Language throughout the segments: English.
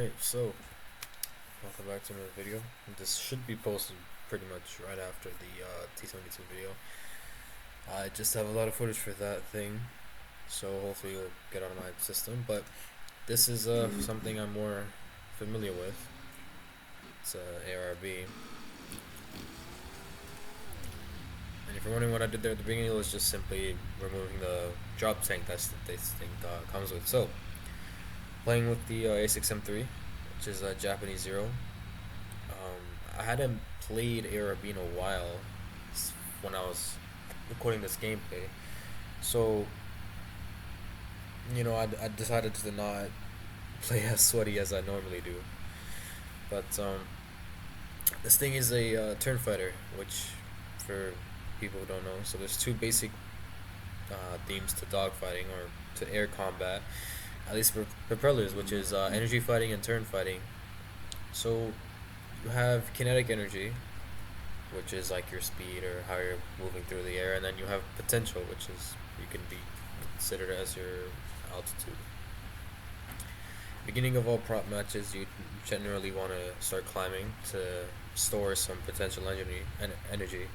Alright, so welcome back to another video. This should be posted pretty much right after the T72 video. I just have a lot of footage for that thing, so hopefully you'll get out of my system. But this is something I'm more familiar with. It's ARB. And if you're wondering what I did there at the beginning, it was just simply removing the drop tank that this thing comes with. So, playing with the A6M3, which is a Japanese Zero. I hadn't played ARB in a while when I was recording this gameplay, so I decided to not play as sweaty as I normally do. But this thing is a turn fighter, which for people who don't know, so there's two basic themes to dogfighting or to air combat, at least for propellers, which is energy fighting and turn fighting. So you have kinetic energy, which is like your speed or how you're moving through the air, and then you have potential, which is you can be considered as your altitude. Beginning of all prop matches, you generally want to start climbing to store some potential energy,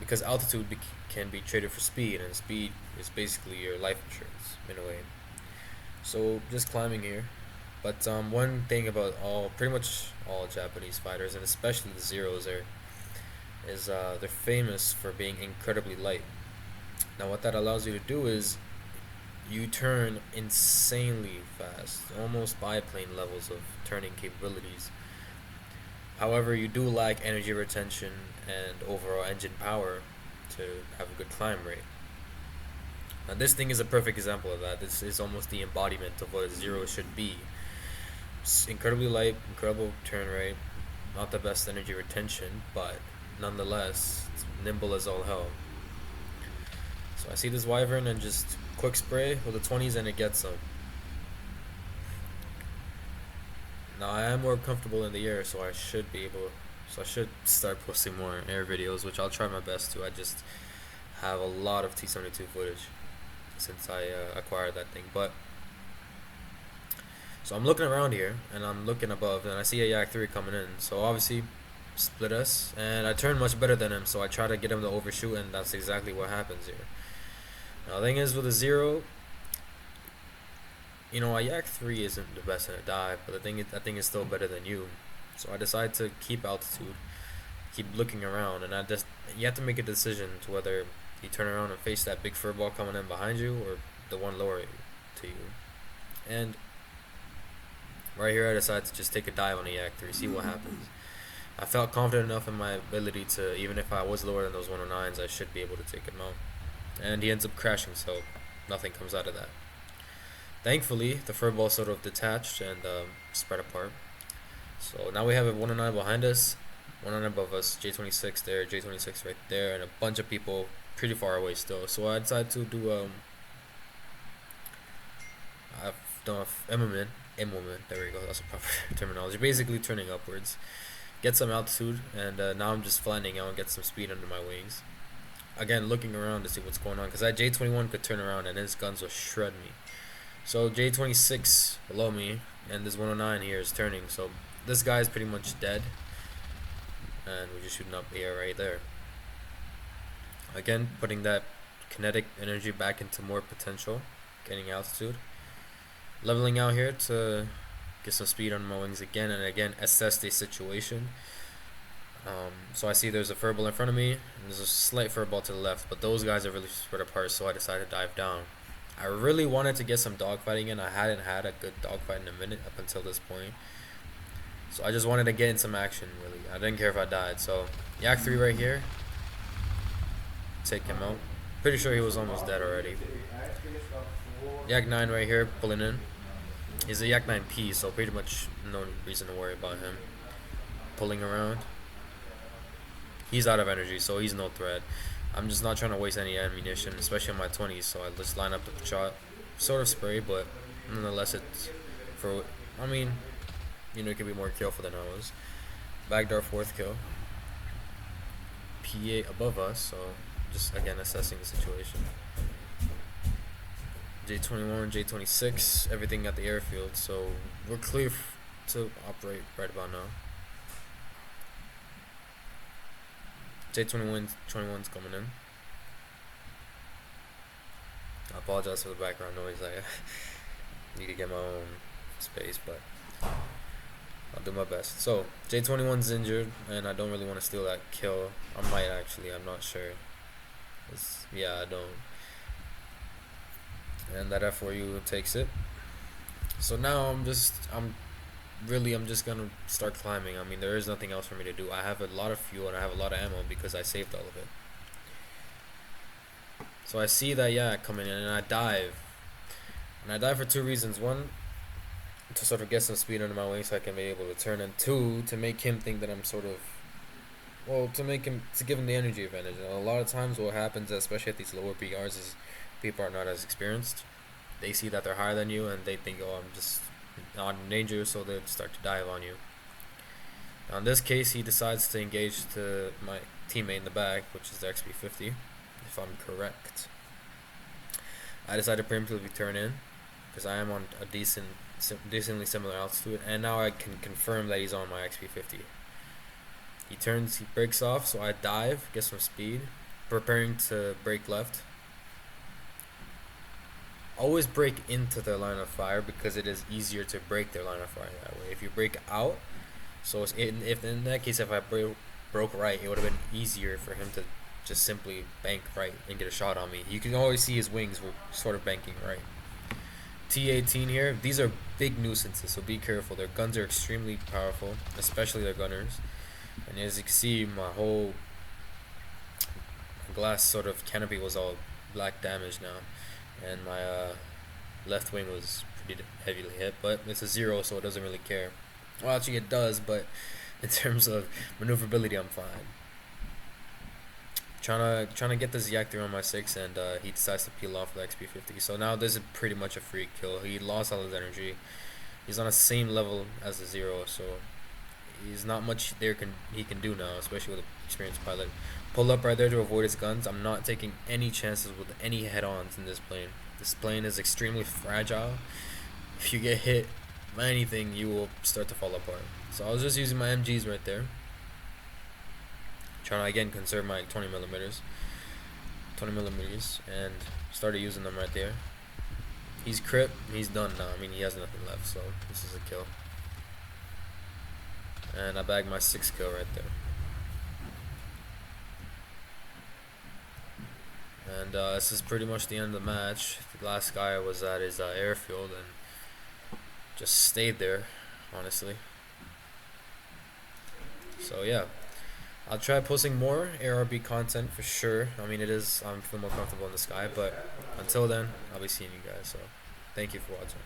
because altitude can be traded for speed, and speed is basically your life insurance in a way. So just climbing here. But one thing about pretty much all Japanese fighters, and especially the Zeros, is they're famous for being incredibly light. Now what that allows you to do is you turn insanely fast, almost biplane levels of turning capabilities. However, you do lack energy retention and overall engine power to have a good climb rate. Now this thing is a perfect example of that. This is almost the embodiment of what a Zero should be. It's incredibly light, incredible turn rate, not the best energy retention, but nonetheless, it's nimble as all hell. So I see this Wyvern and just quick spray with the 20s and it gets them. Now I am more comfortable in the air, so I should start posting more air videos, which I'll try my best to. I just have a lot of T72 footage since I acquired that thing. But so I'm looking around here, and I'm looking above, and I see a Yak 3 coming in. So obviously, split us, and I turn much better than him, so I try to get him to overshoot, and that's exactly what happens here. Now the thing is, with a Zero, a Yak 3 isn't the best in a dive, but the thing is, that thing is still better than you. So I decide to keep altitude, keep looking around, and you have to make a decision to whether you turn around and face that big fur ball coming in behind you, or the one lower to you. And right here I decided to just take a dive on a Yak 3, see what happens. I felt confident enough in my ability to, even if I was lower than those 109s, I should be able to take him out. And he ends up crashing, so nothing comes out of that. Thankfully, the fur ball sort of detached and spread apart. So now we have a 109 behind us, 109 above us, J26 there, J26 right there, and a bunch of people pretty far away still. So I decided to do I've done M-moment, there we go, that's a proper terminology. Basically turning upwards, get some altitude, and now I'm just flattening out and get some speed under my wings. Again, looking around to see what's going on, because that J21 could turn around and his guns will shred me. So J26 below me, and this 109 here is turning, so this guy is pretty much dead, and we're just shooting up the air right there. Again, putting that kinetic energy back into more potential, getting altitude, leveling out here to get some speed on my wings again, and again assess the situation. So I see there's a furball in front of me, and there's a slight furball to the left, but those guys are really spread apart, so I decided to dive down. I really wanted to get some dogfighting in. I hadn't had a good dogfight in a minute up until this point, so I just wanted to get in some action, really. I didn't care if I died. So Yak 3 right here, take him out. Pretty sure he was almost dead already. Yak 9 right here, pulling in. He's a Yak 9P, so pretty much no reason to worry about him. Pulling around. He's out of energy, so he's no threat. I'm just not trying to waste any ammunition, especially on my 20s, so I just line up the shot. Sort of spray, but nonetheless it's it can be more careful than I was. Backdoor 4th kill. PA above us, so just again assessing the situation. J21, J26, everything at the airfield. So we're clear to operate right about now. J21's coming in. I apologize for the background noise. I need to get my own space, but I'll do my best. So J21's injured, and I don't really want to steal that kill. I might actually. I'm not sure. Yeah, I don't. And that F4U takes it. So now I'm just gonna start climbing. I mean, there is nothing else for me to do. I have a lot of fuel and I have a lot of ammo because I saved all of it. So I see that yak coming in and I dive. And I dive for two reasons. One, to sort of get some speed under my wing so I can be able to turn, and two, to make him think that I'm sort of, well, to give him the energy advantage. And a lot of times what happens, especially at these lower PRs, is people are not as experienced. They see that they're higher than you and they think, oh, I'm just not in danger, so they start to dive on you. Now in this case, he decides to engage to my teammate in the back, which is the XP50, if I'm correct. I decided to preemptively turn in because I am on a decently similar altitude, and now I can confirm that he's on my XP50. He breaks off, so I dive, get some speed, preparing to break left. Always break into their line of fire because it is easier to break their line of fire that way. If you break out, so if in that case, if I broke right, it would have been easier for him to just simply bank right and get a shot on me. You can always see his wings were sort of banking right. T18 here, these are big nuisances, so be careful. Their guns are extremely powerful, especially their gunners. And as you can see, my whole glass sort of canopy was all black damage now. And my left wing was pretty heavily hit, but it's a 0, so it doesn't really care. Well, actually it does, but in terms of maneuverability, I'm fine. Trying to get this yak through on my 6, and he decides to peel off the XP50. So now this is pretty much a free kill. He lost all his energy. He's on the same level as the 0, so he's not much he can do now, especially with an experienced pilot. Pull up right there to avoid his guns. I'm not taking any chances with any head-ons in this plane. This plane is extremely fragile. If you get hit by anything, you will start to fall apart. So I was just using my MGs right there, trying to again conserve my 20 millimeters, and started using them right there. He's crip. He's done now. I mean, he has nothing left, so this is a kill. And I bagged my 6th kill right there. And this is pretty much the end of the match. The last guy was at his airfield and just stayed there, honestly. So yeah, I'll try posting more ARB content for sure. I mean, I'm feeling more comfortable in the sky, but until then, I'll be seeing you guys. So thank you for watching.